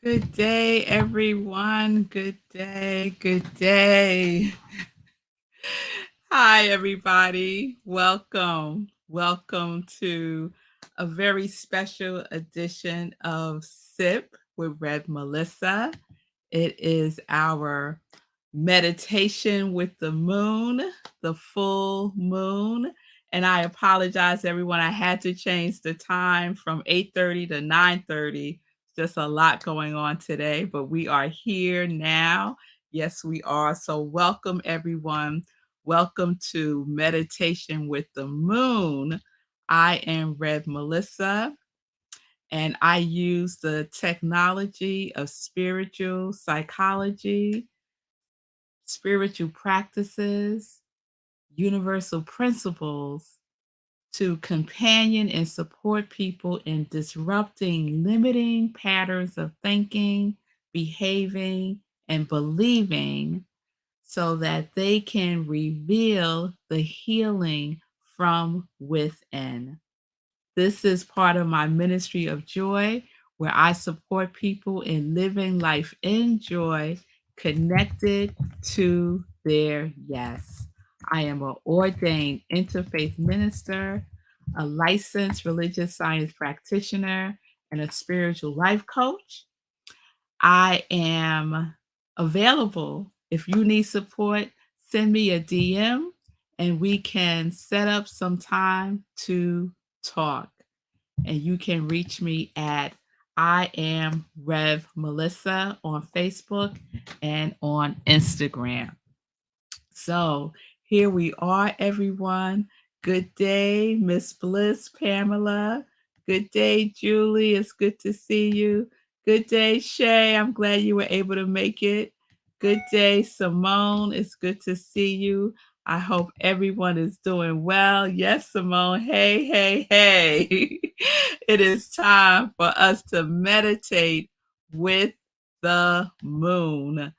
Good day, everyone. Good day. Good day. Hi, everybody. Welcome. Welcome to a very special edition of SIP with Red Melissa. It is our meditation with the moon, the full moon. And I apologize, everyone. I had to change the time from 8:30 to 9:30. Just a lot going on today, but we are here now. Yes, we are. So welcome, everyone. Welcome to Meditation with the Moon. I am Red Melissa, and I use the technology of spiritual psychology, spiritual practices, universal principles to companion and support people in disrupting limiting patterns of thinking, behaving, and believing so that they can reveal the healing from within. This is part of my ministry of joy, where I support people in living life in joy, connected to their yes. I am an ordained interfaith minister, a licensed religious science practitioner, and a spiritual life coach. I am available. If you need support, send me a DM and we can set up some time to talk. And you can reach me at I am Rev Melissa on Facebook and on Instagram. So here we are, everyone. Good day, Miss Bliss, Pamela. Good day, Julie. It's good to see you. Good day, Shay. I'm glad you were able to make it. Good day, Simone. It's good to see you. I hope everyone is doing well. Yes, Simone. Hey, hey, hey. It is time for us to meditate with the moon.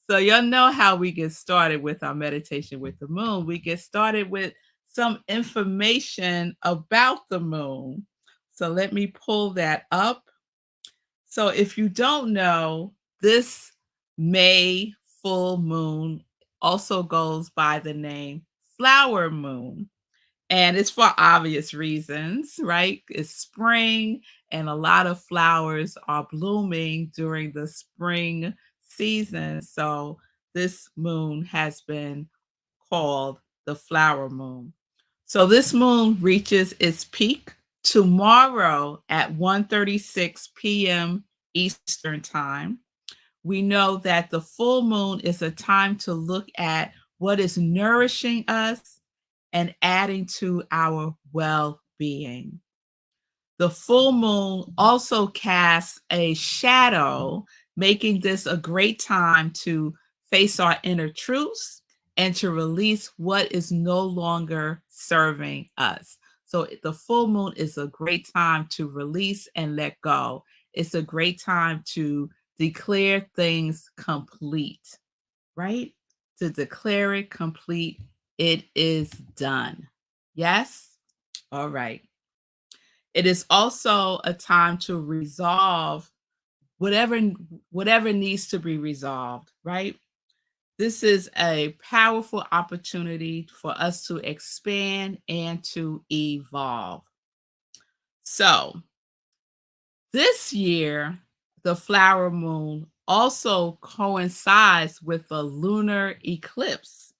So y'all know how we get started with our meditation with the moon. We get started with some information about the moon. So let me pull that up. So if you don't know, this May full moon also goes by the name flower moon. And it's for obvious reasons, right? It's spring, and a lot of flowers are blooming during the spring season. So this moon has been called the flower moon. So this moon reaches its peak tomorrow at 1:36 p.m. Eastern Time. We know that the full moon is a time to look at what is nourishing us and adding to our well being. The full moon also casts a shadow, making this a great time to face our inner truths and to release what is no longer serving us. So, the full moon is a great time to release and let go. It's a great time to declare things complete, right? To declare it complete, it is done. Yes? All right. It is also a time to resolve whatever whatever needs to be resolved, right? This is a powerful opportunity for us to expand and to evolve. So, this year, the flower moon also coincides with the lunar eclipse.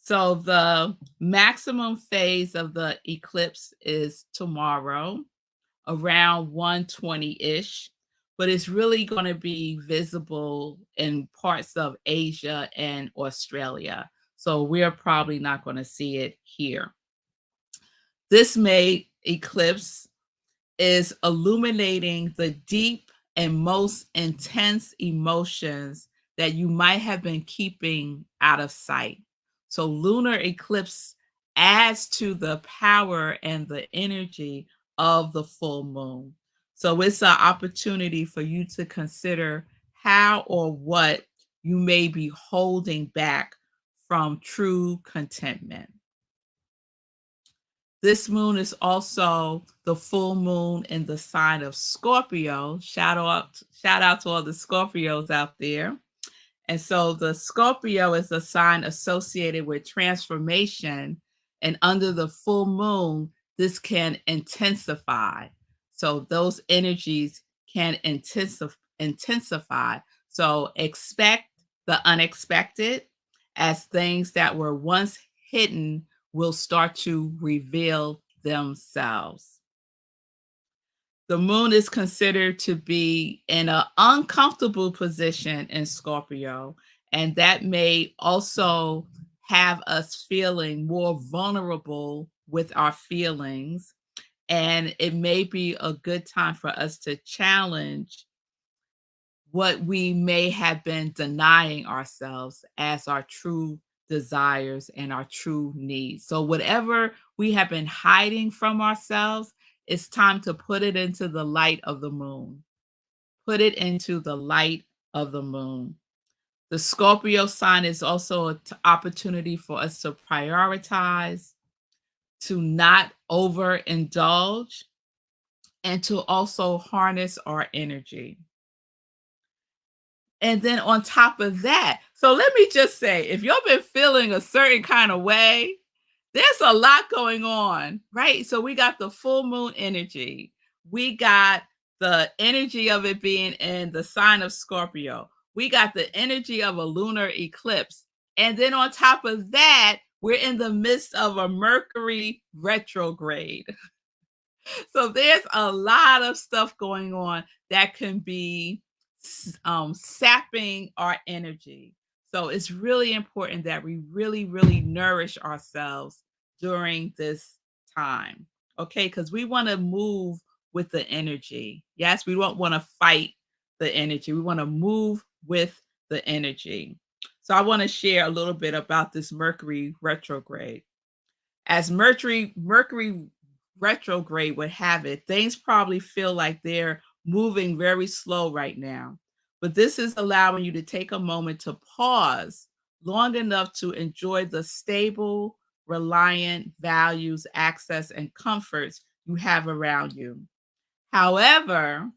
So the maximum phase of the eclipse is tomorrow around 1:20-ish, but it's really going to be visible in parts of Asia and Australia. So we're probably not going to see it here. This May eclipse is illuminating the deep and most intense emotions that you might have been keeping out of sight. So, lunar eclipse adds to the power and the energy of the full moon. So, it's an opportunity for you to consider how or what you may be holding back from true contentment. This moon is also the full moon in the sign of Scorpio. Shout out to all the Scorpios out there. And so the Scorpio is a sign associated with transformation. And under the full moon, this can intensify. So those energies can intensify. So expect the unexpected, as things that were once hidden will start to reveal themselves. The moon is considered to be in an uncomfortable position in Scorpio, and that may also have us feeling more vulnerable with our feelings. And it may be a good time for us to challenge what we may have been denying ourselves as our true desires and our true needs. So, whatever we have been hiding from ourselves, it's time to put it into the light of the moon. Put it into the light of the moon. The Scorpio sign is also an opportunity for us to prioritize, to not overindulge, and to also harness our energy. And then on top of that, so let me just say, if you've been feeling a certain kind of way, there's a lot going on, right? So we got the full moon energy. We got the energy of it being in the sign of Scorpio. We got the energy of a lunar eclipse. And then on top of that, we're in the midst of a Mercury retrograde. So there's a lot of stuff going on that can be sapping our energy. So it's really important that we really, really nourish ourselves during this time. Okay, because we want to move with the energy. Yes, we don't want to fight the energy. We want to move with the energy. So I want to share a little bit about this Mercury retrograde. As Mercury retrograde would have it, things probably feel like they're moving very slow right now. But this is allowing you to take a moment to pause long enough to enjoy the stable, reliant values, access, and comforts you have around you. However,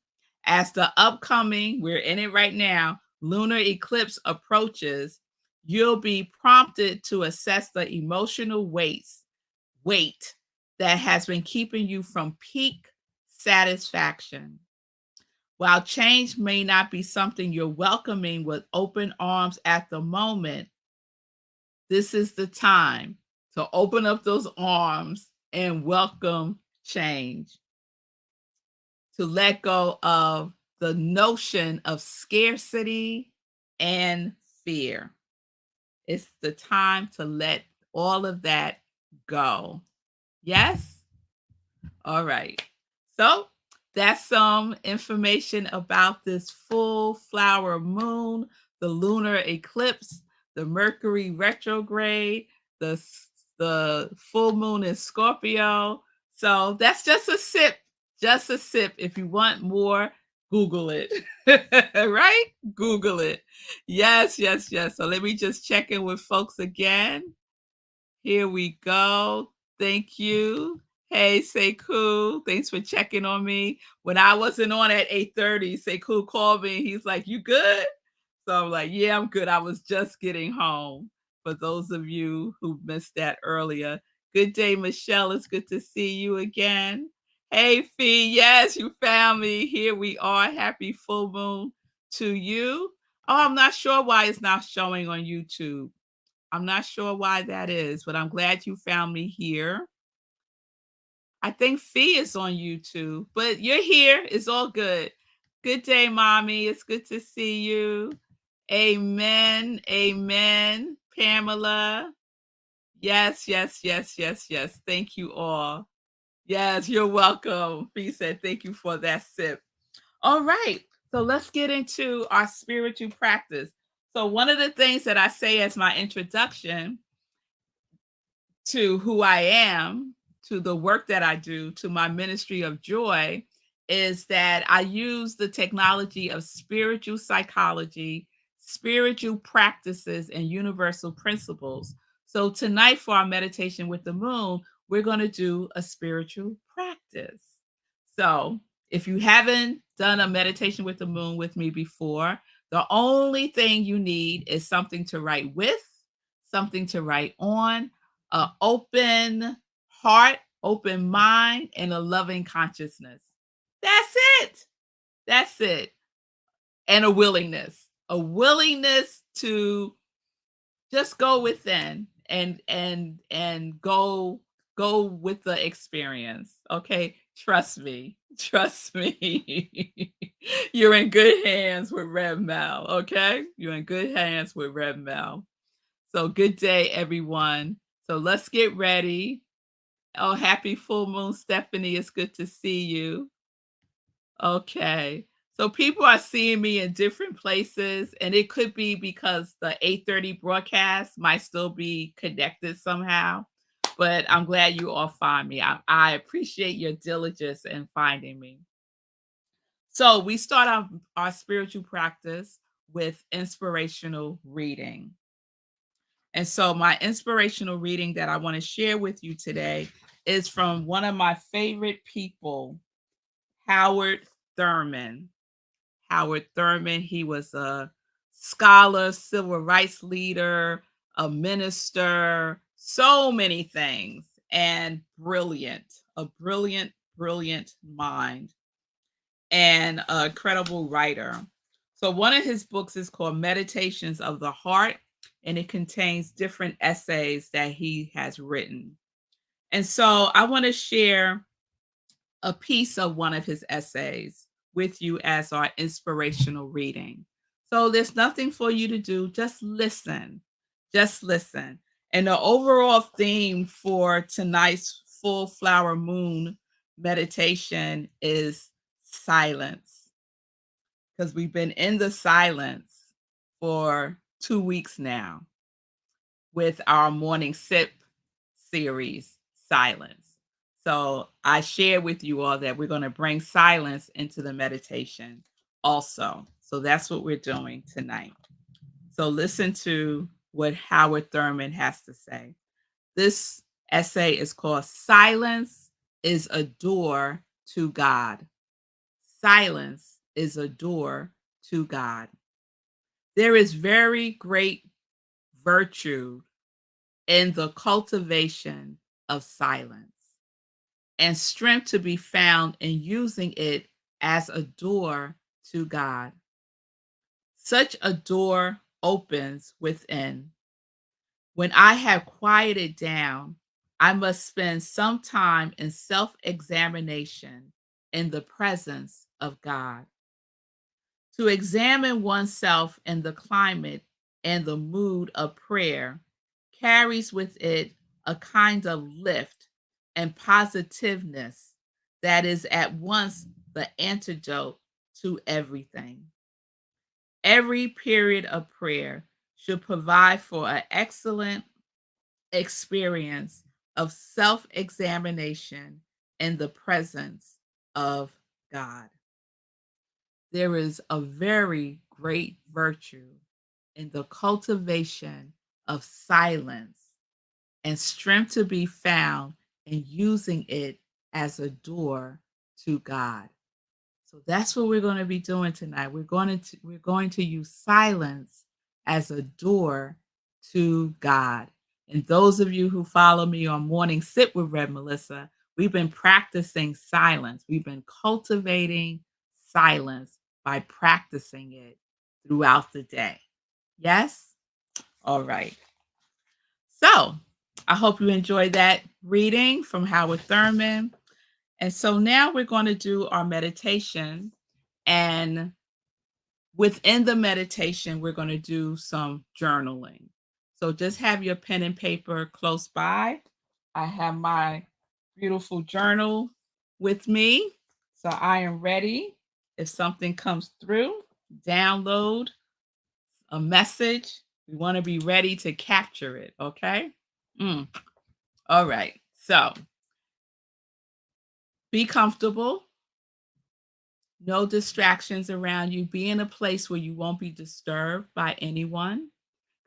as the upcoming, we're in it right now, lunar eclipse approaches, you'll be prompted to assess the emotional weight that has been keeping you from peak satisfaction. While change may not be something you're welcoming with open arms at the moment, this is the time to open up those arms and welcome change, to let go of the notion of scarcity and fear. It's the time to let all of that go. Yes? All right. So that's some information about this full flower moon, the lunar eclipse, the Mercury retrograde, the full moon in Scorpio. So that's just a sip, just a sip. If you want more, Google it. Right? Google it. Yes, yes, yes. So let me just check in with folks again. Here we go. Thank you. Hey, Sekou, thanks for checking on me. When I wasn't on at 8:30, Sekou called me. He's like, "You good?" So I'm like, "Yeah, I'm good. I was just getting home." For those of you who missed that earlier, good day, Michelle. It's good to see you again. Hey, Fee. Yes, you found me. Here we are. Happy full moon to you. Oh, I'm not sure why it's not showing on YouTube. I'm not sure why that is, but I'm glad you found me here. I think Fee is on YouTube, but you're here. It's all good. Good day, mommy. It's good to see you. Amen. Amen. Pamela. Yes, yes, yes, yes, yes. Thank you all. Yes, you're welcome. Fee said, thank you for that sip. All right. So let's get into our spiritual practice. So, one of the things that I say as my introduction to who I am, to the work that I do, to my ministry of joy, is that I use the technology of spiritual psychology, spiritual practices, and universal principles. So, tonight for our meditation with the moon, we're going to do a spiritual practice. So, if you haven't done a meditation with the moon with me before, the only thing you need is something to write with, something to write on, an open heart, open mind, and a loving consciousness. That's it. That's it. And a willingness to just go within and go with the experience. Okay, trust me. You're in good hands with Red Mel. Okay, you're in good hands with Red Mel. So good day, everyone. So let's get ready. Oh, happy full moon, Stephanie. It's good to see you. Okay. So people are seeing me in different places, and it could be because the 8:30 broadcast might still be connected somehow. But I'm glad you all find me. I appreciate your diligence in finding me. So we start our spiritual practice with inspirational reading. And so my inspirational reading that I want to share with you today is from one of my favorite people, Howard Thurman. Howard Thurman, he was a scholar, civil rights leader, a minister, so many things, and brilliant mind, and a credible writer. So one of his books is called Meditations of the Heart, and it contains different essays that he has written. And so I want to share a piece of one of his essays with you as our inspirational reading. So there's nothing for you to do, just listen. Just listen. And the overall theme for tonight's full flower moon meditation is silence, because we've been in the silence for 2 weeks now with our morning sip series, Silence. So I share with you all that we're going to bring silence into the meditation also. So that's what we're doing tonight. So listen to what Howard Thurman has to say. This essay is called Silence is a Door to God. Silence is a door to God. There is very great virtue in the cultivation of silence, and strength to be found in using it as a door to God. Such a door opens within. When I have quieted down, I must spend some time in self examination in the presence of God. To examine oneself in the climate and the mood of prayer carries with it a kind of lift and positiveness that is at once the antidote to everything. Every period of prayer should provide for an excellent experience of self examination in the presence of God. There is a very great virtue in the cultivation of silence, and strength to be found in using it as a door to God. So that's what we're going to be doing tonight. We're going to use silence as a door to God. And those of you who follow me on Morning Sit with Red Melissa, we've been practicing silence. We've been cultivating silence by practicing it throughout the day. Yes? All right. So I hope you enjoyed that reading from Howard Thurman. And so now we're going to do our meditation. And within the meditation, we're going to do some journaling. So just have your pen and paper close by. I have my beautiful journal with me. So I am ready. If something comes through, download a message. We want to be ready to capture it. Okay. All right. So be comfortable. No distractions around you. Be in a place where you won't be disturbed by anyone,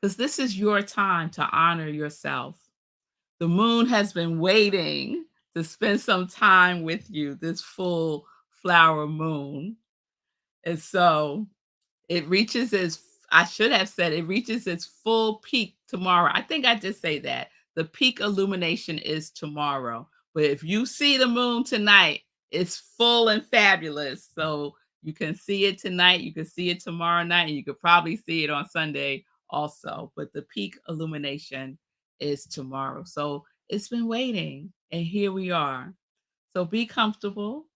because this is your time to honor yourself. The moon has been waiting to spend some time with you, this full flower moon. And so it reaches its I should have said it reaches its full peak tomorrow. I think I just say that. The peak illumination is tomorrow. But if you see the moon tonight, it's full and fabulous. So you can see it tonight, you can see it tomorrow night, and you could probably see it on Sunday also. But the peak illumination is tomorrow. So it's been waiting, and here we are. So be comfortable.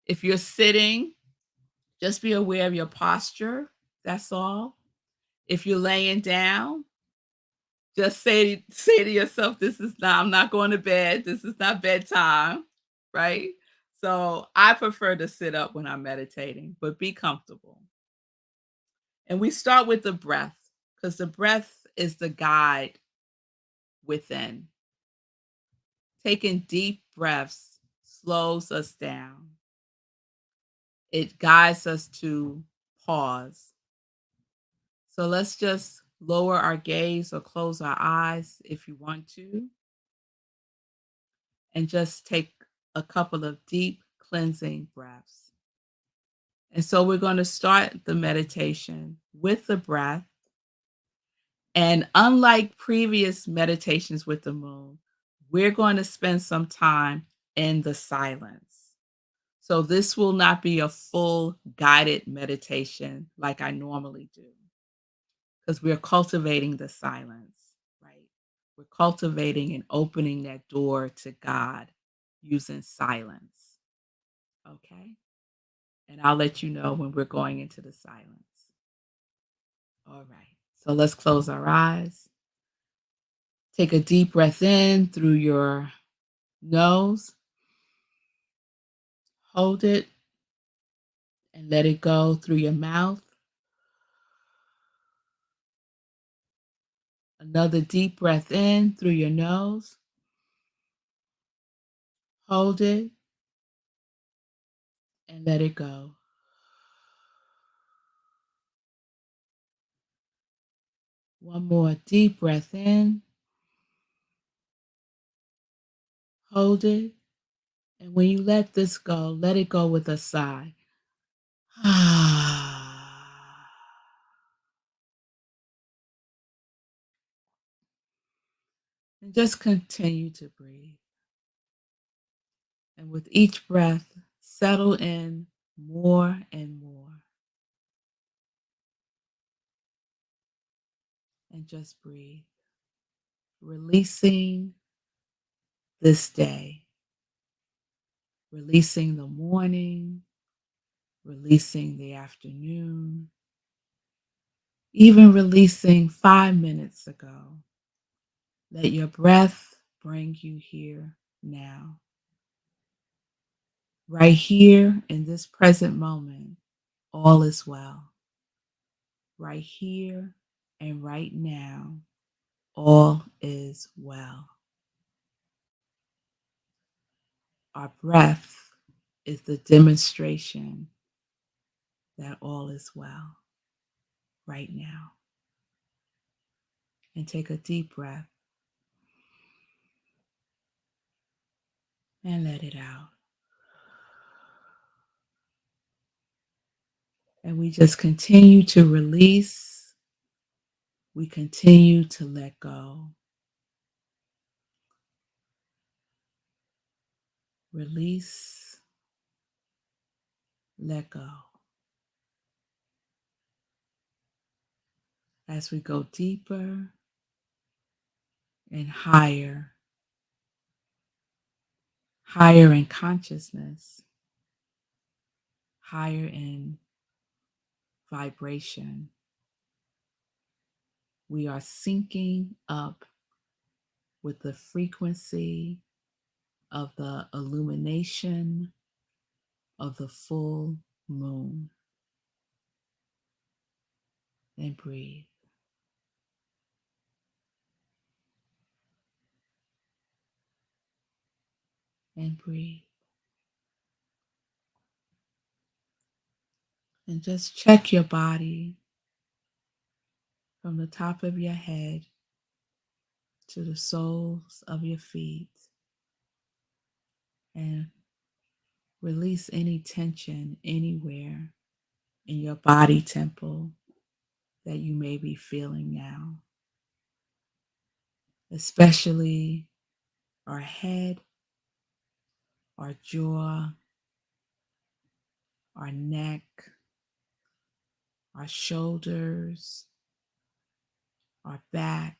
If you're sitting, just be aware of your posture. That's all. If you're laying down, just say to yourself, "This is not. I'm not going to bed. This is not bedtime." Right. So I prefer to sit up when I'm meditating, but be comfortable. And we start with the breath because the breath is the guide within. Taking deep breaths slows us down. It guides us to pause. So let's just lower our gaze or close our eyes if you want to, and just take a couple of deep cleansing breaths. And so we're going to start the meditation with the breath. And unlike previous meditations with the moon, we're going to spend some time in the silence. So this will not be a full guided meditation like I normally do, because we're cultivating the silence, right? We're cultivating and opening that door to God using silence. Okay. And I'll let you know when we're going into the silence. All right. So let's close our eyes. Take a deep breath in through your nose, hold it, and let it go through your mouth. Another deep breath in through your nose, hold it, and let it go. One more deep breath in, hold it, and when you let this go, let it go with a sigh. And just continue to breathe. And with each breath, settle in more and more. And just breathe, releasing this day, releasing the morning, releasing the afternoon, even releasing 5 minutes ago. Let your breath bring you here now. Right here in this present moment, all is well. Right here and right now, all is well. Our breath is the demonstration that all is well right now. And take a deep breath and let it out. And we just continue to release. We continue to let go. Release, let go. As we go deeper and higher, higher in consciousness, higher in vibration, we are syncing up with the frequency of the illumination of the full moon. And breathe. And breathe. And just check your body from the top of your head to the soles of your feet and release any tension anywhere in your body temple that you may be feeling now, especially our head, our jaw, our neck, our shoulders, our back,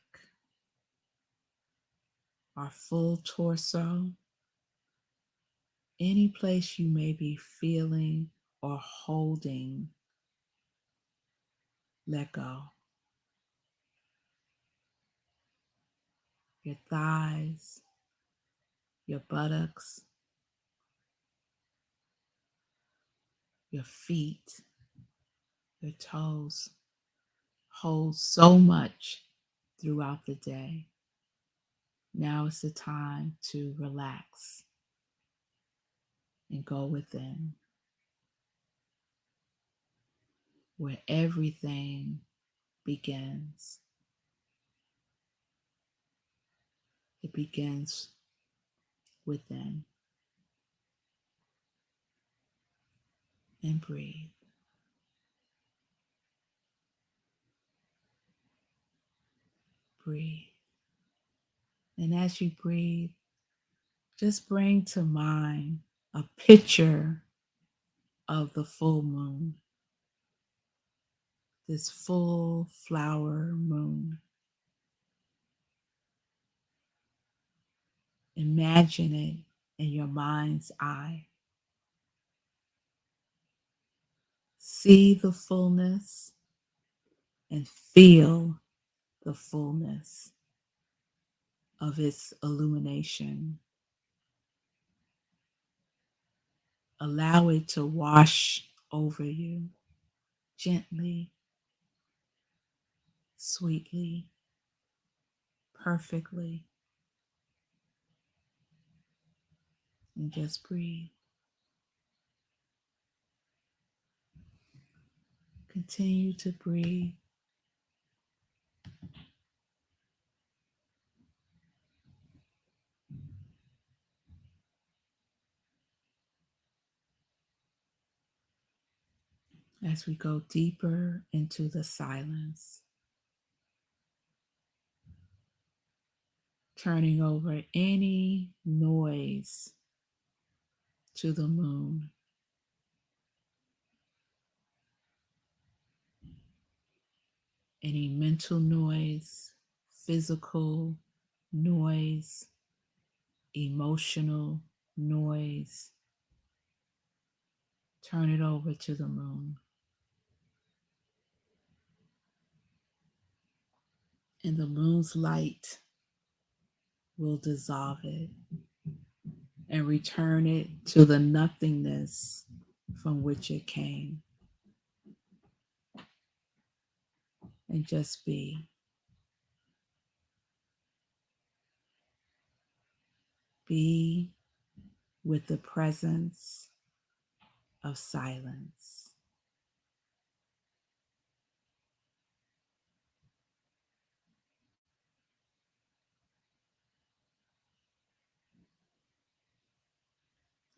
our full torso, any place you may be feeling or holding, let go. Your thighs, your buttocks, your feet, your toes hold so much throughout the day. Now is the time to relax and go within, where everything begins. It begins within. And breathe. Breathe. And as you breathe, just bring to mind a picture of the full moon, this full flower moon. Imagine it in your mind's eye. See the fullness and feel the fullness of its illumination. Allow it to wash over you gently, sweetly, perfectly. And just breathe. Continue to breathe. As we go deeper into the silence, turning over any noise to the moon, any mental noise, physical noise, emotional noise, turn it over to the moon. And the moon's light will dissolve it and return it to the nothingness from which it came. And just be. Be with the presence of silence.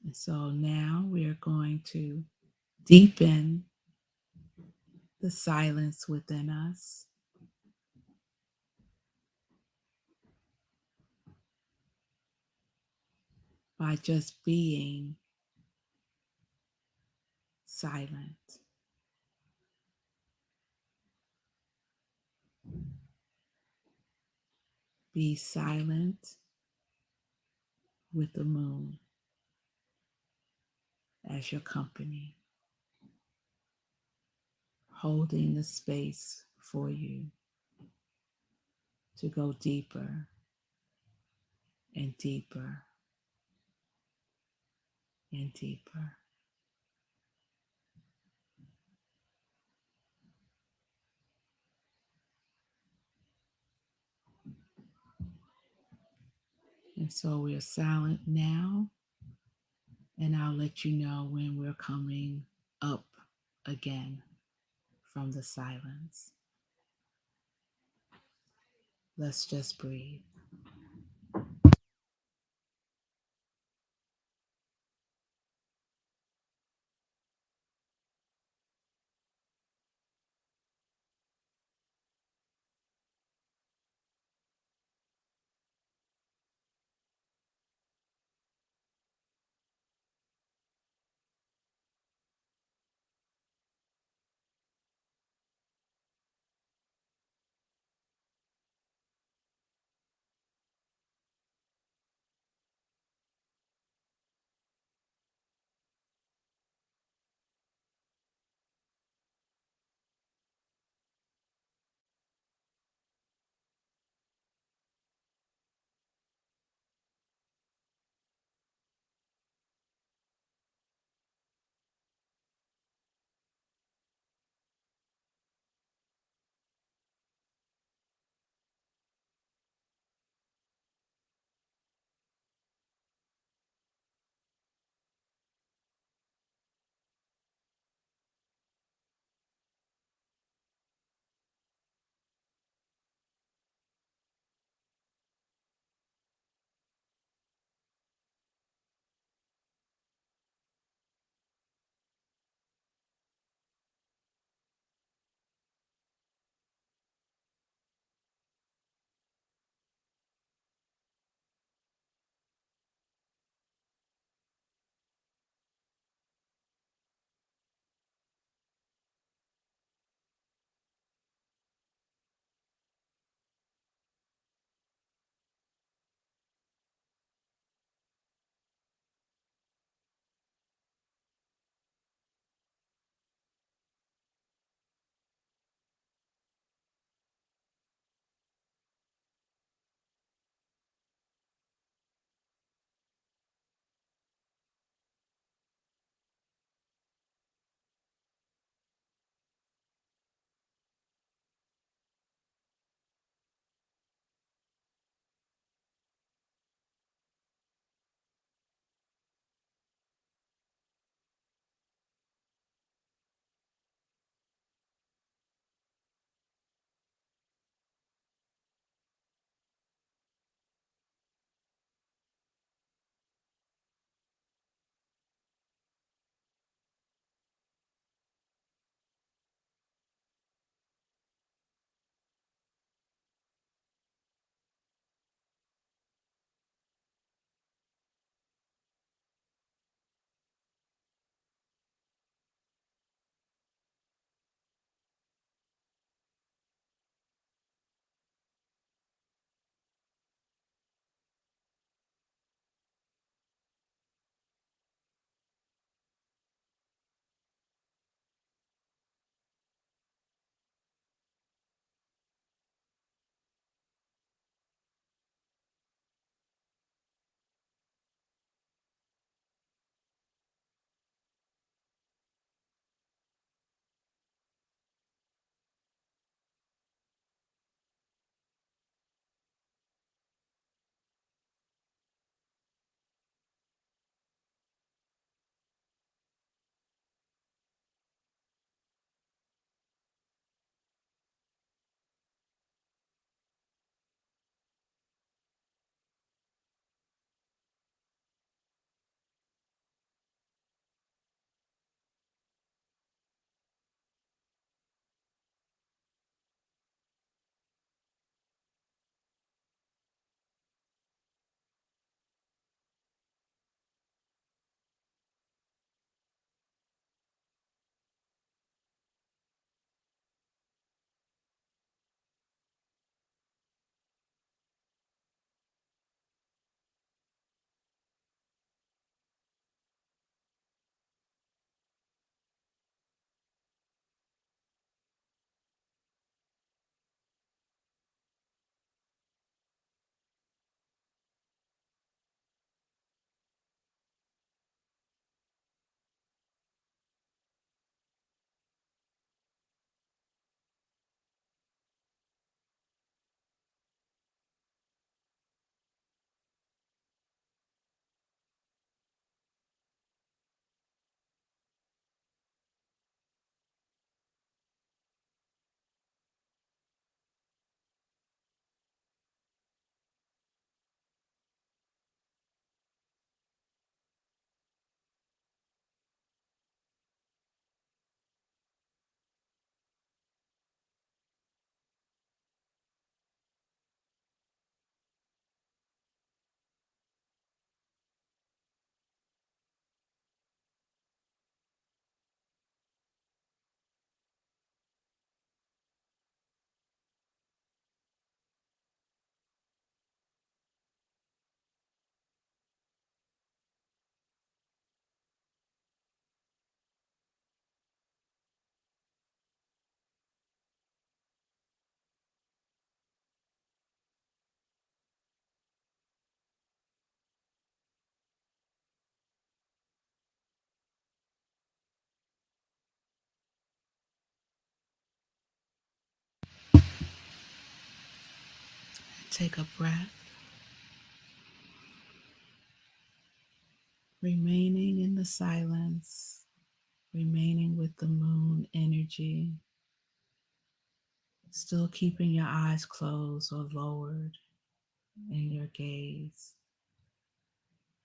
And so now we are going to deepen the silence within us by just being silent. Be silent with the moon as your company, holding the space for you to go deeper and deeper and deeper. And so we are silent now, and I'll let you know when we're coming up again from the silence. Let's just breathe. take a breath, remaining in the silence, remaining with the moon energy, still keeping your eyes closed or lowered in your gaze.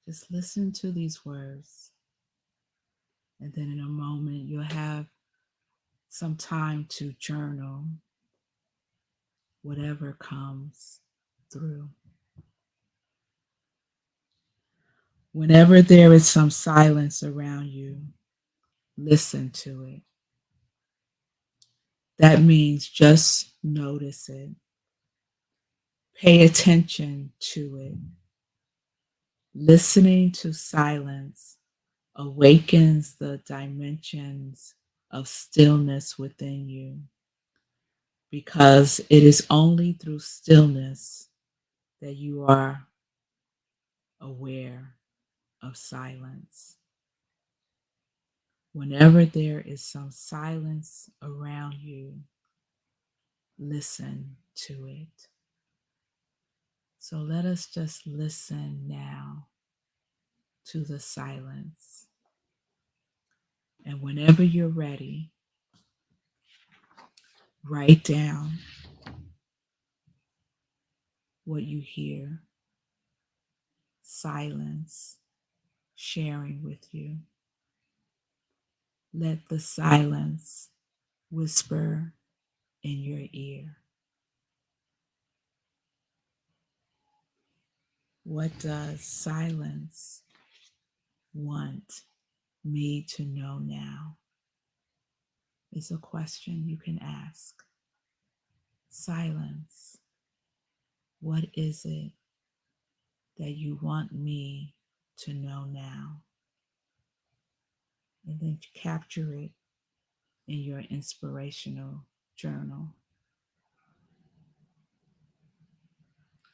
Just listen to these words, and then in a moment, you'll have some time to journal whatever comes through. Whenever there is some silence around you, listen to it. That means just notice it. Pay attention to it. Listening to silence awakens the dimensions of stillness within you, because it is only through stillness that you are aware of silence. Whenever there is some silence around you, listen to it. So let us just listen now to the silence. And whenever you're ready, write down what you hear, silence sharing with you. Let the silence whisper in your ear. What does silence want me to know now? Is a question you can ask. Silence, what is it that you want me to know now? And then capture it in your inspirational journal.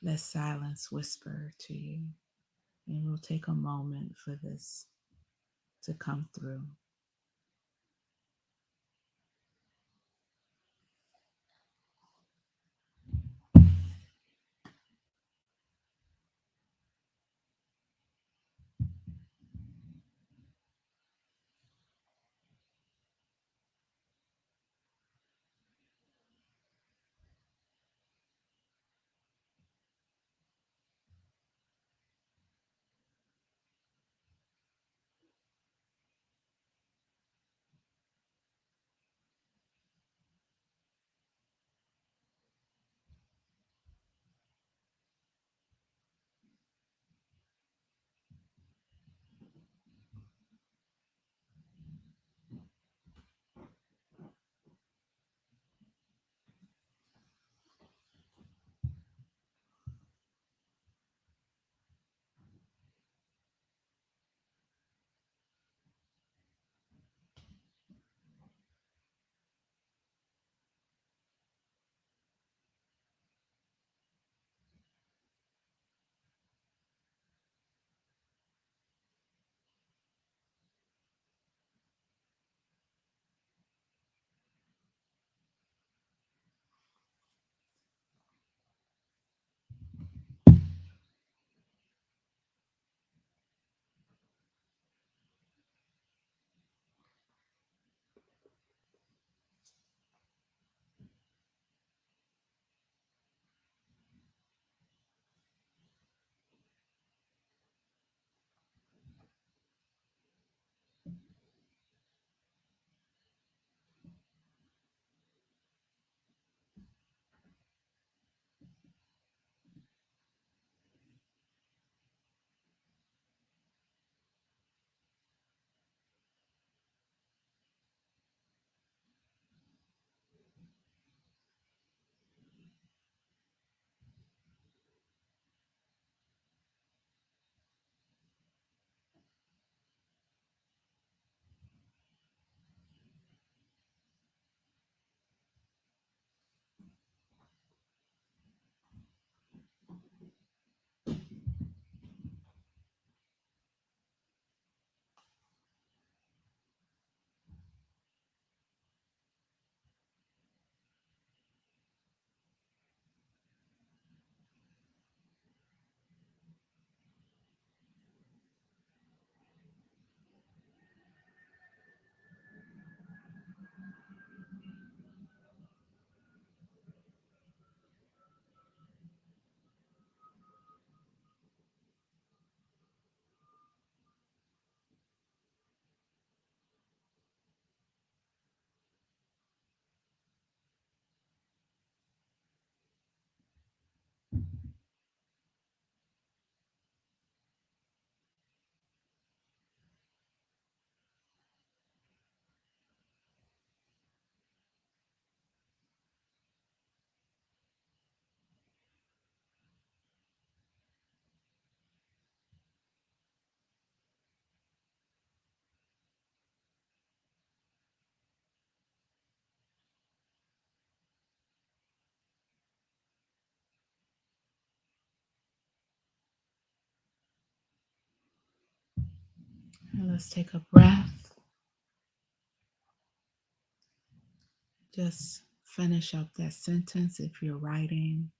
Let silence whisper to you, and we'll take a moment for this to come through. And let's take a breath. Just finish up that sentence if you're writing,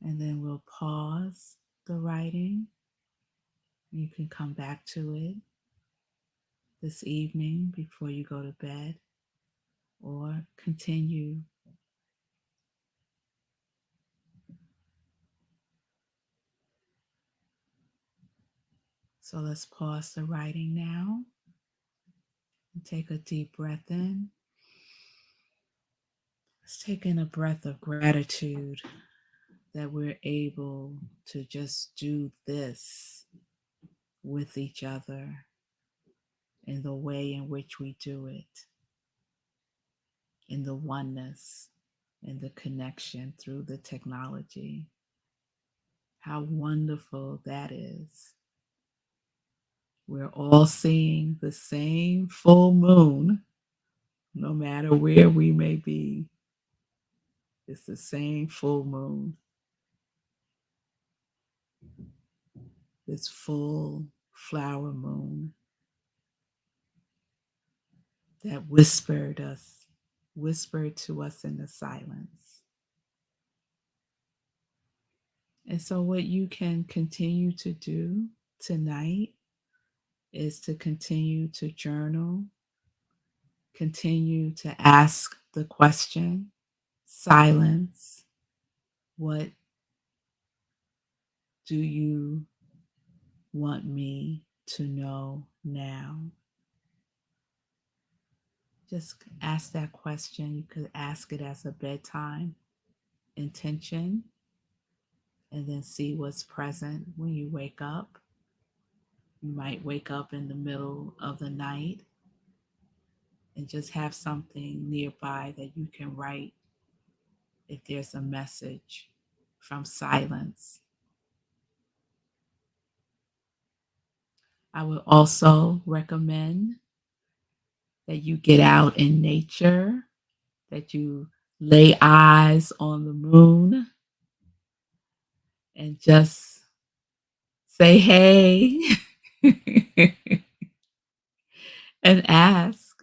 and then we'll pause the writing. You can come back to it this evening before you go to bed, or continue. So let's pause the writing now and take a deep breath in. Let's take in a breath of gratitude that we're able to just do this with each other in the way in which we do it, in the oneness and the connection through the technology. How wonderful that is. We're all seeing the same full moon, no matter where we may be. It's the same full moon. This full flower moon that whispered to us in the silence. And so what you can continue to do tonight is to continue to journal, continue to ask the question, silence, what do you want me to know now? Just ask that question. You could ask it as a bedtime intention and then see what's present when you wake up. You might wake up in the middle of the night and just have something nearby that you can write if there's a message from silence. I would also recommend that you get out in nature, that you lay eyes on the moon and just say, hey, and ask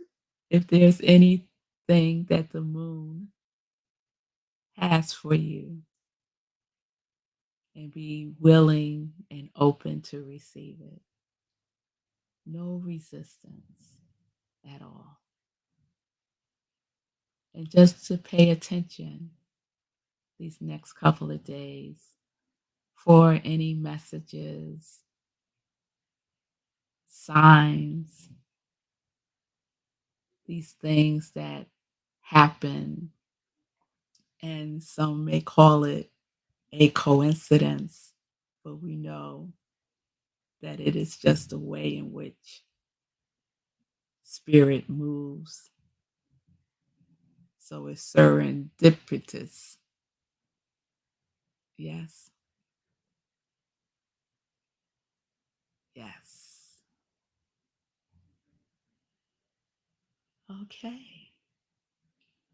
if there's anything that the moon has for you, and be willing and open to receive it. No resistance at all. And just to pay attention these next couple of days for any messages, signs, these things that happen, and some may call it a coincidence, but we know that it is just the way in which spirit moves. So it's serendipitous. Yes. Yes. Okay.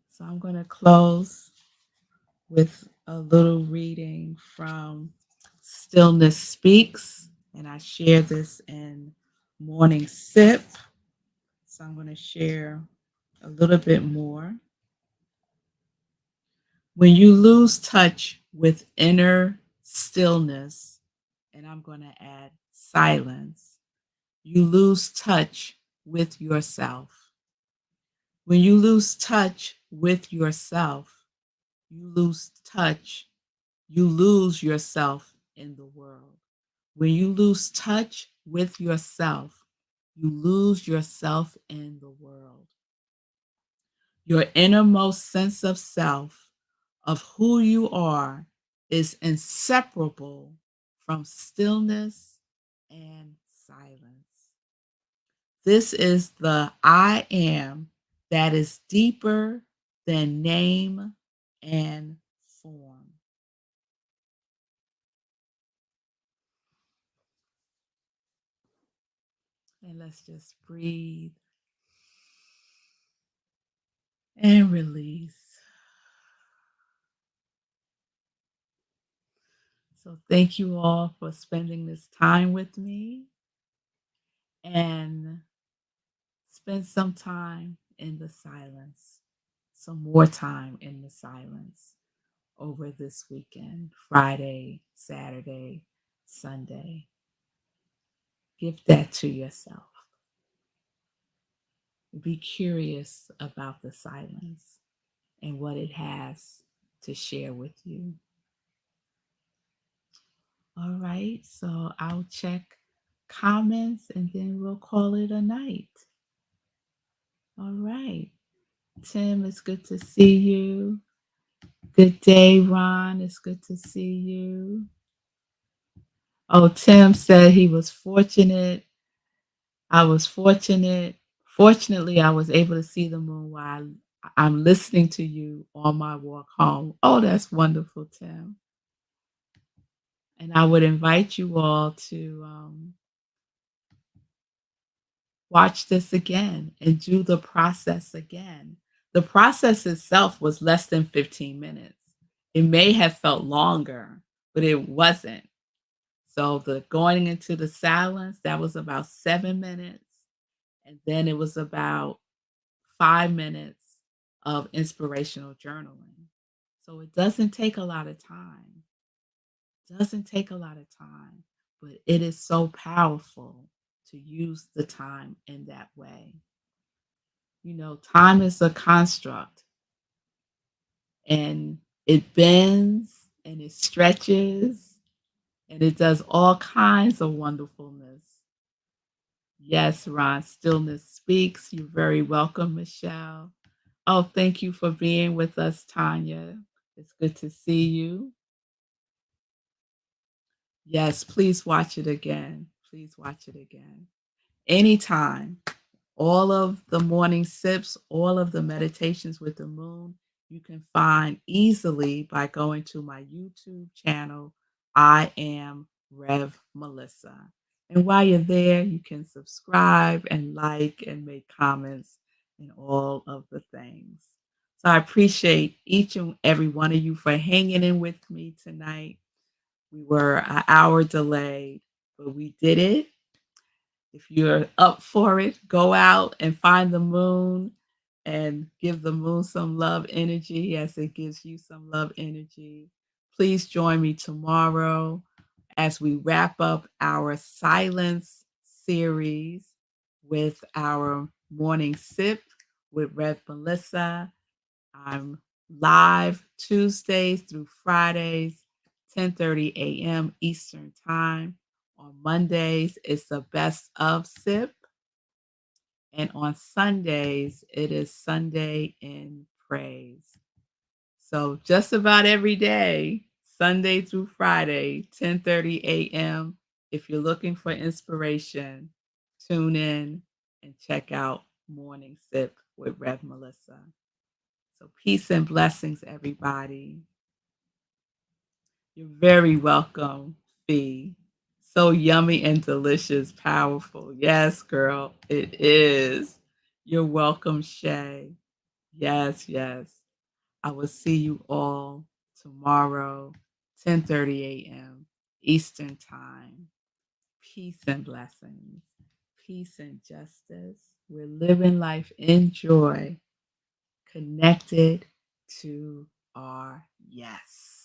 So I'm going to close with a little reading from Stillness Speaks, and I share this in Morning Sip. So I'm going to share a little bit more. When you lose touch with inner stillness, and I'm going to add silence, you lose touch with yourself. When you lose touch with yourself, you lose touch, you lose yourself in the world. When you lose touch with yourself, you lose yourself in the world. Your innermost sense of self, of who you are, is inseparable from stillness and silence. This is the I am that is deeper than name and form. And let's just breathe and release. So, thank you all for spending this time with me, and spend some time in the silence, some more time in the silence over this weekend, Friday, Saturday, Sunday. Give that to yourself. Be curious about the silence and what it has to share with you. All right, so I'll check comments and then we'll call it a night. All right. Tim, it's good to see you. Good day, Ron. It's good to see you. Oh, Tim said he was fortunate. I was fortunate. Fortunately, I was able to see the moon while I'm listening to you on my walk home. Oh, that's wonderful, Tim. And I would invite you all to watch this again and do the process again. The process itself was less than 15 minutes. It may have felt longer, but it wasn't. So the going into the silence, that was about 7 minutes. And then it was about 5 minutes of inspirational journaling. So it doesn't take a lot of time. It doesn't take a lot of time, but it is so powerful to use the time in that way. You know, time is a construct and it bends and it stretches and it does all kinds of wonderfulness. Yes, Ron, stillness speaks. You're very welcome, Michelle. Oh, thank you for being with us, Tanya. It's good to see you. Yes, please watch it again. Please watch it again. Anytime. All of the morning sips, all of the meditations with the moon, you can find easily by going to my YouTube channel. I am Rev Melissa. And while you're there, you can subscribe and like and make comments and all of the things. So I appreciate each and every one of you for hanging in with me tonight. We were an hour delayed, but we did it. If you're up for it, go out and find the moon and give the moon some love energy as it gives you some love energy. Please join me tomorrow as we wrap up our silence series with our morning sip with Rev Melissa. I'm live Tuesdays through Fridays, 10:30 a.m. Eastern Time. On Mondays, it's the best of sip. And on Sundays, it is Sunday in praise. So just about every day, Sunday through Friday, 10:30 a.m. If you're looking for inspiration, tune in and check out Morning Sip with Rev Melissa. So peace and blessings, everybody. You're very welcome, Fee. So yummy and delicious, powerful. Yes, girl, it is. You're welcome, Shay. Yes, yes. I will see you all tomorrow, 10:30 a.m. Eastern Time. Peace and blessings. Peace and justice. We're living life in joy, connected to our yes.